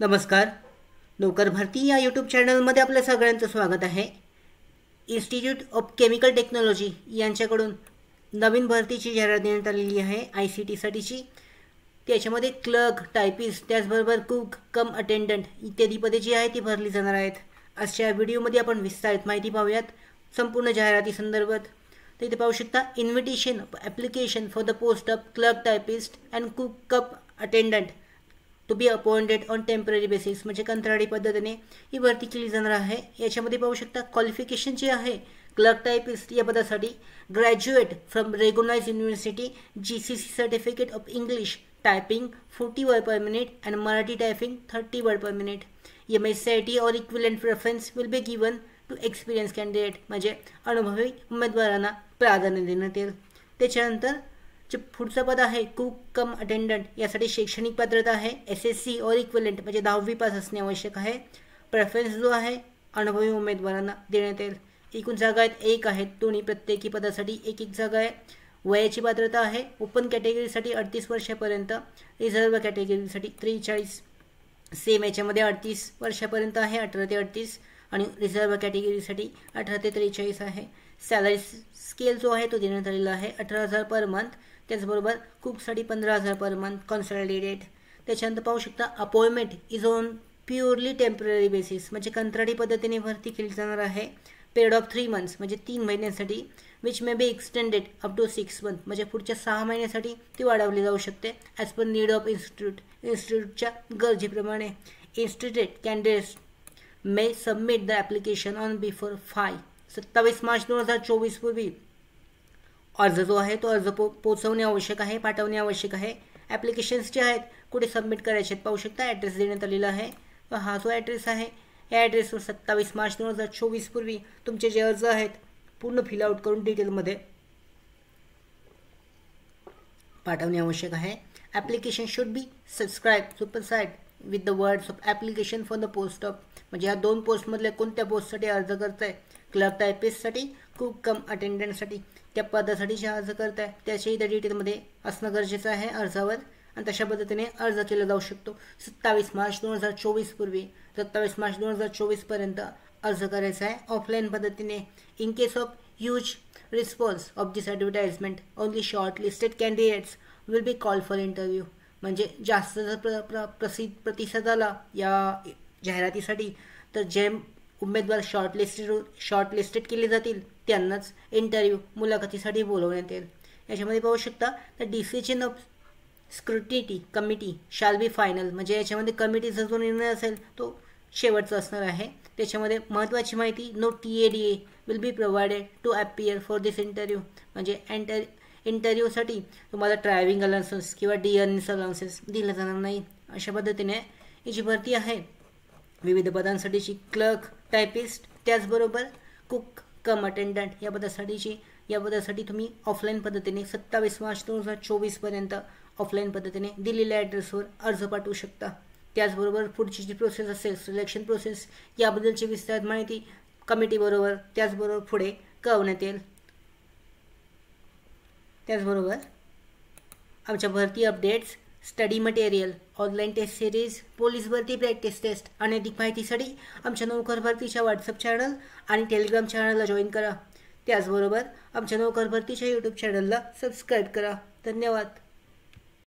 नमस्कार. नौकर भरती या यूट्यूब चॅनलमध्ये आपल्या सगळ्यांचं स्वागत आहे. इन्स्टिट्यूट ऑफ केमिकल टेक्नॉलॉजी यांच्याकडून नवीन भरतीची जाहिरात देण्यात आलेली आहे ICT साठीची. त्याच्यामध्ये क्लर्क, टायपिस्ट, त्याचबरोबर कुक कम अटेंडंट इत्यादी पदे जी आहेत ती भरली जाणार आहेत. आजच्या व्हिडिओमध्ये आपण विस्तारित माहिती पाहूयात संपूर्ण जाहिराती संदर्भात. तर इथे पाहू शकता, invitation application for the post of clerk, typist and cook cum attendant to be appointed on temporary basis, म्हणजे कंत्राटी पद्धतीने ही भरती केली जाणार आहे. याच्यामध्ये पाहू शकता क्वालिफिकेशन जे आहे क्लर्क टायपिस्ट या पदासाठी graduate from recognized university, GCC certificate of English typing 40 word per minute and Marathi typing 30 word per minute. MSCIT और equivalent preference will be given to experience candidate, म्हणजे अनुभवी उमेदवारांना प्राधान्य देण्यात येईल. त्याच्यानंतर जे पुढचं पद आहे कुक कम अटेंडंट, यासाठी शैक्षणिक पात्रता आहे SSC और इक्विलेंट, म्हणजे 10वी पास असणे आवश्यक आहे. प्रेफरन्स जो आहे अनुभवी उमेदवारांना देण्यात येईल. एकूण जागा आहेत 1 आहेत, दोन्ही प्रत्येकी पदासाठी 1 जागा आहे. वयाची पात्रता आहे ओपन कॅटेगरीसाठी 38 वर्षापर्यंत, रिझर्व्ह कॅटेगरीसाठी 43, सेम याच्यामध्ये 38 वर्षापर्यंत आहे, 18 ते 38, आणि रिझर्व्ह कॅटेगरीसाठी 18 ते 43 आहे. सॅलरी स्केल जो आहे तो देण्यात आलेला आहे 18,000 पर मंथ. त्याचबरोबर कुकसाठी 15,000 पर मंथ कॉन्सॉलिडेटेड. त्याच्यानंतर पाहू शकता appointment is on purely temporary basis, म्हणजे कंत्राटी पद्धतीने भरती केली जाणार आहे. पिरियड ऑफ 3 मंथ्स, म्हणजे 3 महिन्यांसाठी, which may be extended up to 6 month, म्हणजे पुढच्या 6 महिन्यासाठी ती वाढवली जाऊ शकते ॲज पर नीड ऑफ इन्स्टिट्यूटच्या गरजेप्रमाणे. Institute candidates may submit the application on before 27 March 2024 पूर्वी अर्ज जो आहे तो अर्ज पोचवणे आवश्यक आहे, पाठवणे आवश्यक आहे. ॲप्लिकेशन्स जे आहेत कुठे सबमिट करायचे आहेत पाहू शकता, ॲड्रेस देण्यात आलेला आहे. हा जो ॲड्रेस आहे या ॲड्रेसवर 27 मार्च 2024 पूर्वी तुमचे जे अर्ज आहेत पूर्ण फिलआउट करून डिटेलमध्ये पाठवणे आवश्यक आहे. Application should be subscribe superscribed with the words of application for the post of, म्हणजे ह्या 2 पोस्टमधल्या कोणत्या पोस्टसाठी अर्ज करताय, क्लर्क टायपिस्टसाठी, कुक कम अटेंडंटसाठी, त्या पदासाठी जे अर्ज करताय त्याच्याही त्या डिटेलमध्ये असणं गरजेचं आहे अर्जावर, आणि तशा पद्धतीने अर्ज केला जाऊ शकतो. 27 मार्च 2024 पूर्वी 27 मार्च 2024 पर्यंत अर्ज करायचा आहे ऑफलाईन पद्धतीने. In case of huge response of this advertisement only short listed candidates will be call for interview, म्हणजे जास्त जर प्रतिसाद आला या जाहिरातीसाठी तर जे उमेदवार शॉर्टलिस्टेड केले जातील त्यांनाच इंटरव्ह्यू मुलाखतीसाठी बोलवण्यात येईल. याच्यामध्ये पाहू शकता तर decision of scrutiny committee shall be final, म्हणजे याच्यामध्ये कमिटीचा जो निर्णय असेल तो शेवटचा असणार आहे. त्याच्यामध्ये महत्त्वाची माहिती, no TADA will be provided to appear for this interview, म्हणजे इंटरव्ह्यूसाठी तुम्हाला ड्रायव्हिंग अलाउन्सेस किंवा डिअर्निंग अलाउन्सेस दिलं जाणार नाही. अशा पद्धतीने ही जी भरती आहे विविध पदांसाठीची क्लर्क, टायपिस्ट, त्याचबरोबर कुक कम अटेंडंट या पदासाठी तुम्ही ऑफलाईन पद्धतीने 27 मार्च 2024 पर्यंत ऑफलाईन पद्धतीने दिलेल्या ॲड्रेसवर अर्ज पाठवू शकता. त्याचबरोबर पुढची जी प्रोसेस असेल सिलेक्शन प्रोसेस याबद्दलची विस्तारित माहिती कमिटीबरोबर त्याचबरोबर पुढे कळवण्यात येईल. त्याचबरोबर आमच्या भरती updates, study material, online test series, police भरती प्रॅक्टिस टेस्ट आणि अधिक माहितीसाठी आमच्या नौकर भरतीच्या व्हॉट्सअप चॅनल आणि टेलिग्राम चॅनलला जॉईन करा. त्याचबरोबर आमच्या नौकर भरतीच्या यूट्यूब चॅनलला सबस्क्राईब करा. धन्यवाद.